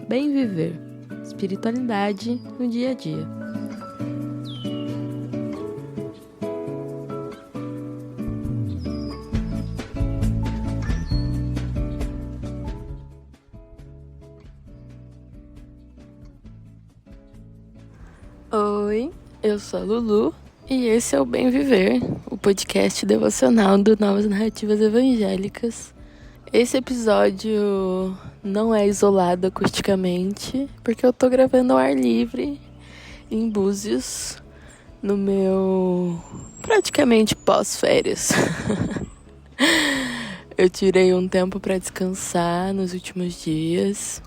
Bem Viver, espiritualidade no dia a dia. Oi, eu sou a Lulu e esse é o Bem Viver, o podcast devocional do Novas Narrativas Evangélicas. Esse episódio não é isolado acusticamente, porque eu tô gravando ao ar livre, em Búzios, no meu praticamente pós-férias. Eu tirei um tempo pra descansar nos últimos dias,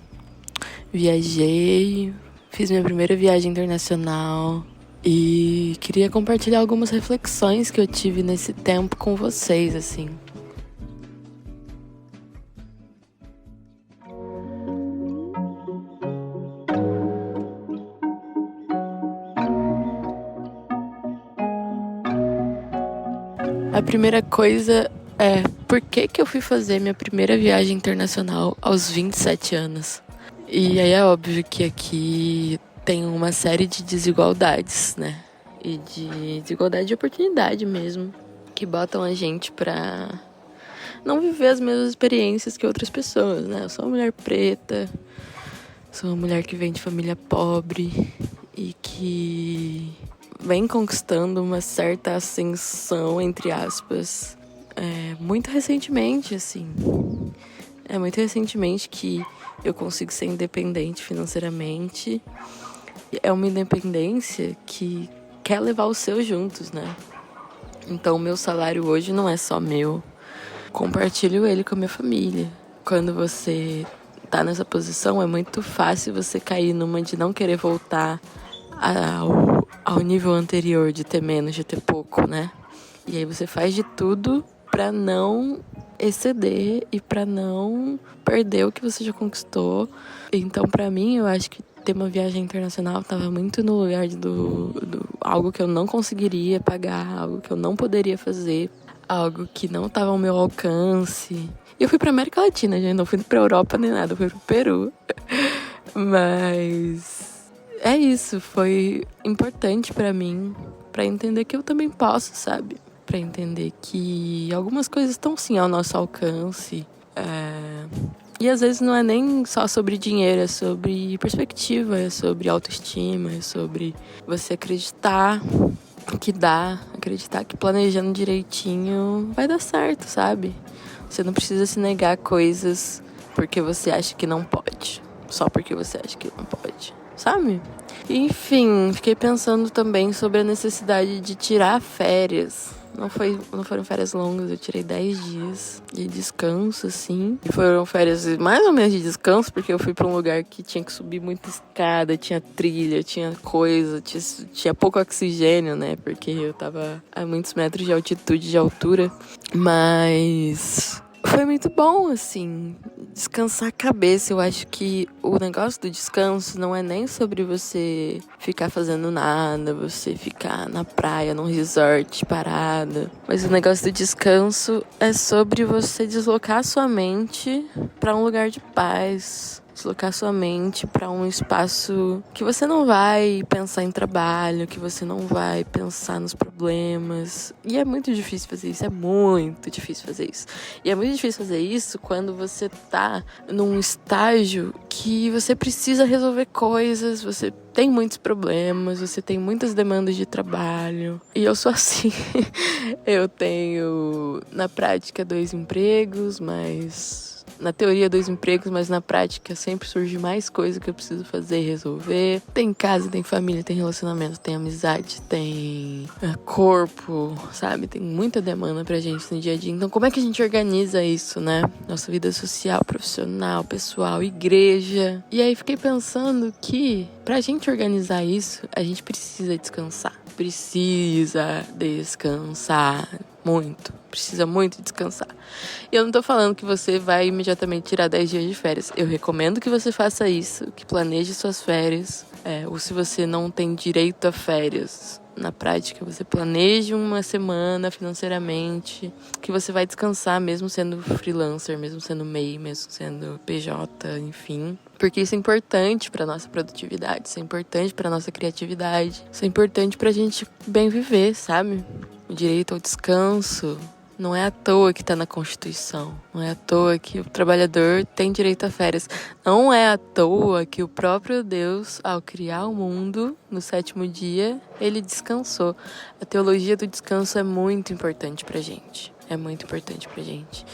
viajei, fiz minha primeira viagem internacional e queria compartilhar algumas reflexões que eu tive nesse tempo com vocês, assim. A primeira coisa é, por que eu fui fazer minha primeira viagem internacional aos 27 anos? E aí é óbvio que aqui tem uma série de desigualdades, né? E de desigualdade de oportunidade mesmo, que botam a gente pra não viver as mesmas experiências que outras pessoas, né? Eu sou uma mulher preta, sou uma mulher que vem de família pobre e que vem conquistando uma certa ascensão, entre aspas, muito recentemente, assim. É muito recentemente que eu consigo ser independente financeiramente. É uma independência que quer levar os seus juntos, né? Então, o meu salário hoje não é só meu. Compartilho ele com a minha família. Quando você tá nessa posição, é muito fácil você cair numa de não querer voltar ao nível anterior, de ter menos, de ter pouco, né? E aí você faz de tudo pra não exceder e pra não perder o que você já conquistou. Então, pra mim, eu acho que ter uma viagem internacional tava muito no lugar do algo que eu não conseguiria pagar, algo que eu não poderia fazer, algo que não tava ao meu alcance. E eu fui pra América Latina, gente, não fui pra Europa nem nada, eu fui pro Peru. Mas é isso, foi importante pra mim, pra entender que eu também posso, sabe? Pra entender que algumas coisas estão sim ao nosso alcance. E às vezes não é nem só sobre dinheiro, é sobre perspectiva, é sobre autoestima, é sobre você acreditar que dá, acreditar que planejando direitinho vai dar certo, sabe? Você não precisa se negar coisas porque você acha que não pode, só porque você acha que não pode, sabe? Enfim, fiquei pensando também sobre a necessidade de tirar férias. Não foram férias longas, eu tirei 10 dias de descanso, assim. E foram férias mais ou menos de descanso, porque eu fui pra um lugar que tinha que subir muita escada, tinha trilha, tinha coisa, tinha pouco oxigênio, né? Porque eu tava a muitos metros de altitude, de altura. Mas foi muito bom, assim, descansar a cabeça. Eu acho que o negócio do descanso não é nem sobre você ficar fazendo nada, você ficar na praia, num resort, parada. Mas o negócio do descanso é sobre você deslocar a sua mente pra um lugar de paz. Deslocar sua mente para um espaço que você não vai pensar em trabalho, que você não vai pensar nos problemas. E é muito difícil fazer isso, é muito difícil fazer isso. E é muito difícil fazer isso quando você tá num estágio que você precisa resolver coisas, você tem muitos problemas, você tem muitas demandas de trabalho. E eu sou assim. Eu tenho, na prática, 2 empregos, mas na teoria 2 empregos, mas na prática sempre surge mais coisa que eu preciso fazer e resolver. Tem casa, tem família, tem relacionamento, tem amizade, tem corpo, sabe? Tem muita demanda pra gente no dia a dia. Então como é que a gente organiza isso, né? Nossa vida social, profissional, pessoal, igreja. E aí fiquei pensando que pra gente organizar isso, a gente precisa descansar. Precisa descansar muito. Precisa muito descansar. E eu não tô falando que você vai imediatamente tirar 10 dias de férias. Eu recomendo que você faça isso, que planeje suas férias. Ou se você não tem direito a férias, na prática, você planeje uma semana financeiramente, que você vai descansar mesmo sendo freelancer, mesmo sendo MEI, mesmo sendo PJ, enfim. Porque isso é importante para nossa produtividade, isso é importante para nossa criatividade, isso é importante pra gente bem viver, sabe? O direito ao descanso não é à toa que tá na Constituição. Não é à toa que o trabalhador tem direito a férias. Não é à toa que o próprio Deus, ao criar o mundo, no 7º dia, ele descansou. A teologia do descanso é muito importante pra gente. É muito importante pra gente.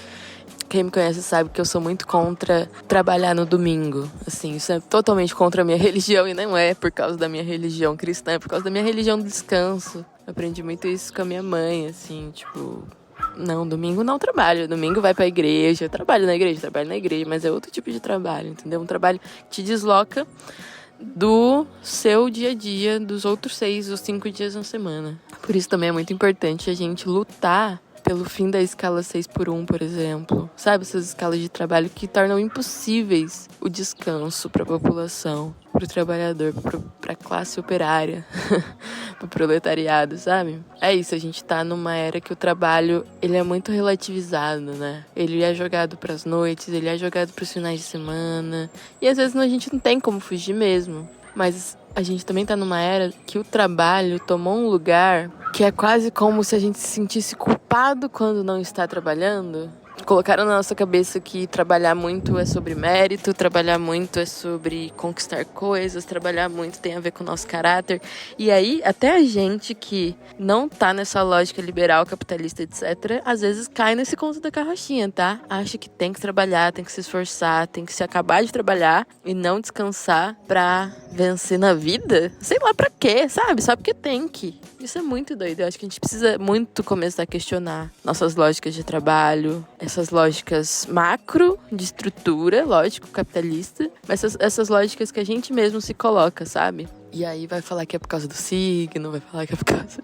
Quem me conhece sabe que eu sou muito contra trabalhar no domingo. Assim, isso é totalmente contra a minha religião e não é por causa da minha religião cristã, é por causa da minha religião do descanso. Eu aprendi muito isso com a minha mãe, assim, tipo... Não, domingo não trabalho. Domingo vai pra igreja. Eu trabalho na igreja, mas é outro tipo de trabalho, entendeu? Um trabalho que te desloca do seu dia a dia, dos outros 6 ou 5 dias na semana. Por isso também é muito importante a gente lutar pelo fim da escala 6x1, por exemplo. Sabe, essas escalas de trabalho que tornam impossíveis o descanso para a população, para o trabalhador, para a classe operária, para o proletariado, sabe? É isso, a gente tá numa era que o trabalho, ele é muito relativizado, né? Ele é jogado para as noites, ele é jogado para os finais de semana, e às vezes a gente não tem como fugir mesmo. Mas a gente também tá numa era que o trabalho tomou um lugar que é quase como se a gente se sentisse culpado quando não está trabalhando. Colocaram na nossa cabeça que trabalhar muito é sobre mérito, trabalhar muito é sobre conquistar coisas, trabalhar muito tem a ver com o nosso caráter. E aí, até a gente que não tá nessa lógica liberal, capitalista, etc., às vezes cai nesse conto da carrochinha, tá? Acha que tem que trabalhar, tem que se esforçar, tem que se acabar de trabalhar e não descansar pra vencer na vida? Sei lá pra quê, sabe? Só porque tem que. Isso é muito doido. Eu acho que a gente precisa muito começar a questionar nossas lógicas de trabalho, essas lógicas macro de estrutura, lógico, capitalista, mas essas lógicas que a gente mesmo se coloca, sabe? E aí vai falar que é por causa do signo, vai falar que é por causa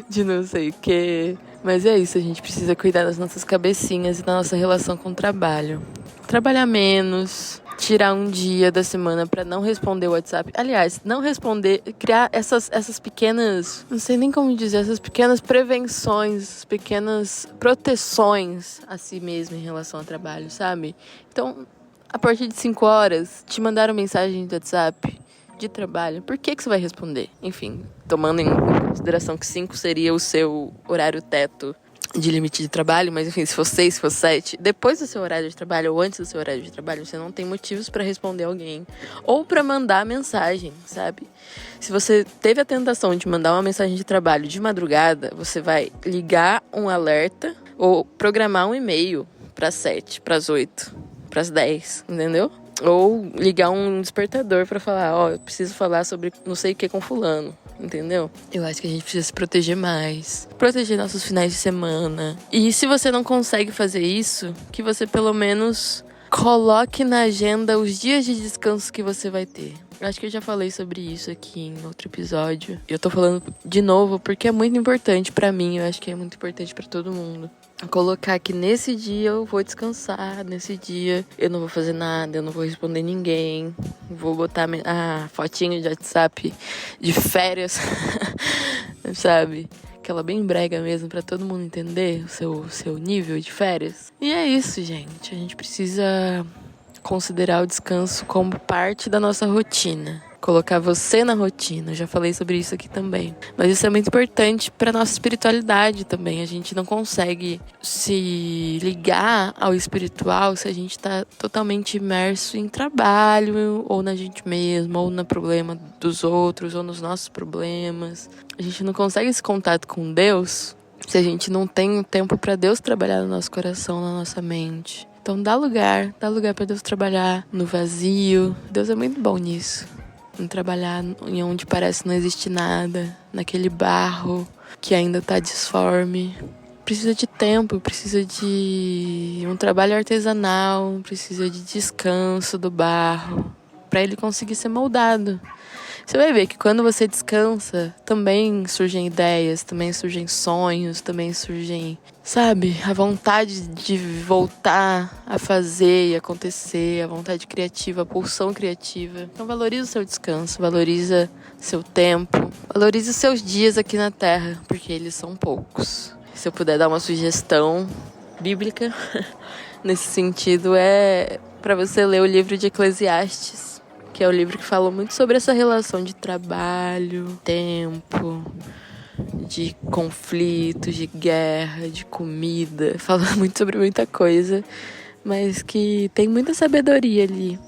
de não sei o quê. Mas é isso, a gente precisa cuidar das nossas cabecinhas e da nossa relação com o trabalho. Trabalhar menos, tirar um dia da semana pra não responder o WhatsApp. Aliás, não responder, criar essas pequenas, não sei nem como dizer, essas pequenas prevenções, pequenas proteções a si mesmo em relação ao trabalho, sabe? Então, a partir de 5 horas, te mandaram mensagem do WhatsApp de trabalho, por que você vai responder? Enfim, tomando em consideração que 5 seria o seu horário teto de limite de trabalho, mas enfim, se for 6, se for 7, depois do seu horário de trabalho ou antes do seu horário de trabalho, você não tem motivos pra responder alguém ou pra mandar mensagem, sabe? Se você teve a tentação de mandar uma mensagem de trabalho de madrugada, você vai ligar um alerta ou programar um e-mail pras 7, pras 8, pras 10, entendeu? Ou ligar um despertador pra falar, ó, eu preciso falar sobre não sei o que com fulano. Entendeu? Eu acho que a gente precisa se proteger mais. Proteger nossos finais de semana. E se você não consegue fazer isso, que você pelo menos coloque na agenda os dias de descanso que você vai ter. Eu acho que eu já falei sobre isso aqui em outro episódio. Eu tô falando de novo porque é muito importante pra mim. Eu acho que é muito importante pra todo mundo. Colocar que nesse dia eu vou descansar, nesse dia eu não vou fazer nada, eu não vou responder ninguém, vou botar fotinho de WhatsApp de férias, sabe? Aquela bem brega mesmo, pra todo mundo entender o seu nível de férias. E é isso, gente. A gente precisa considerar o descanso como parte da nossa rotina. Colocar você na rotina, eu já falei sobre isso aqui também. Mas isso é muito importante para nossa espiritualidade também. A gente não consegue se ligar ao espiritual se a gente tá totalmente imerso em trabalho, ou na gente mesmo, ou no problema dos outros, ou nos nossos problemas. A gente não consegue esse contato com Deus se a gente não tem um tempo para Deus trabalhar no nosso coração, na nossa mente. Então dá lugar para Deus trabalhar no vazio. Deus é muito bom nisso. Em trabalhar em onde parece não existir nada, naquele barro que ainda tá disforme. Precisa de tempo, precisa de um trabalho artesanal, precisa de descanso do barro, para ele conseguir ser moldado. Você vai ver que quando você descansa, também surgem ideias, também surgem sonhos, também surgem, sabe, a vontade de voltar a fazer e acontecer, a vontade criativa, a pulsão criativa. Então valoriza o seu descanso, valoriza seu tempo, valoriza os seus dias aqui na Terra, porque eles são poucos. Se eu puder dar uma sugestão bíblica nesse sentido, é para você ler o livro de Eclesiastes, que é o livro que fala muito sobre essa relação de trabalho, tempo, de conflitos, de guerra, de comida. Fala muito sobre muita coisa, mas que tem muita sabedoria ali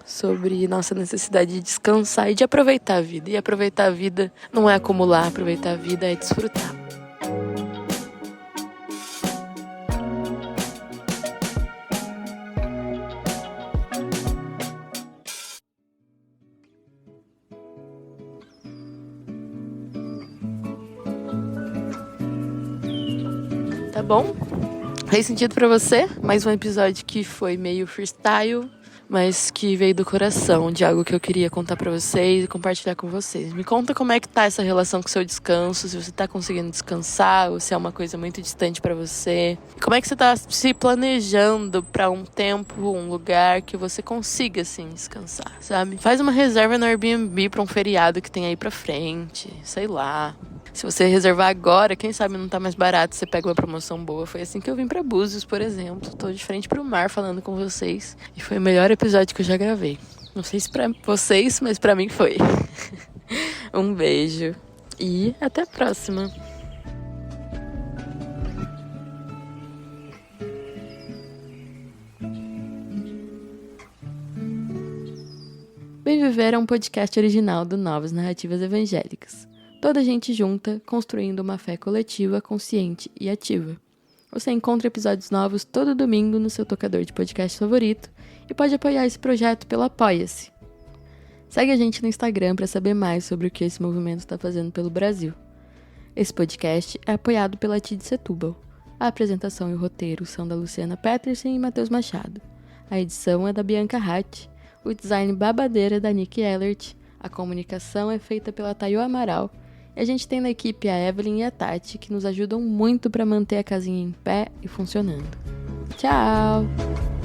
sobre nossa necessidade de descansar e de aproveitar a vida. E aproveitar a vida não é acumular, aproveitar a vida é desfrutar. Tá bom? Fez sentido pra você? Mais um episódio que foi meio freestyle, mas que veio do coração, de algo que eu queria contar pra vocês e compartilhar com vocês. Me conta como é que tá essa relação com o seu descanso, se você tá conseguindo descansar ou se é uma coisa muito distante pra você. Como é que você tá se planejando pra um tempo, um lugar que você consiga, assim, descansar, sabe? Faz uma reserva no Airbnb pra um feriado que tem aí pra frente, sei lá. Se você reservar agora, quem sabe não tá mais barato, você pega uma promoção boa. Foi assim que eu vim pra Búzios, por exemplo. Tô de frente pro mar falando com vocês. E foi o melhor episódio que eu já gravei. Não sei se pra vocês, mas pra mim foi. Um beijo. E até a próxima. Bem Viver é um podcast original do Novas Narrativas Evangélicas. Toda gente junta, construindo uma fé coletiva, consciente e ativa. Você encontra episódios novos todo domingo no seu tocador de podcast favorito e pode apoiar esse projeto pelo Apoia-se. Segue a gente no Instagram para saber mais sobre o que esse movimento está fazendo pelo Brasil. Esse podcast é apoiado pela TID Setúbal. A apresentação e o roteiro são da Luciana Peterson e Matheus Machado. A edição é da Bianca Hatt. O design babadeira é da Nick Ellert. A comunicação é feita pela Tayo Amaral. E a gente tem na equipe a Evelyn e a Tati, que nos ajudam muito para manter a casinha em pé e funcionando. Tchau!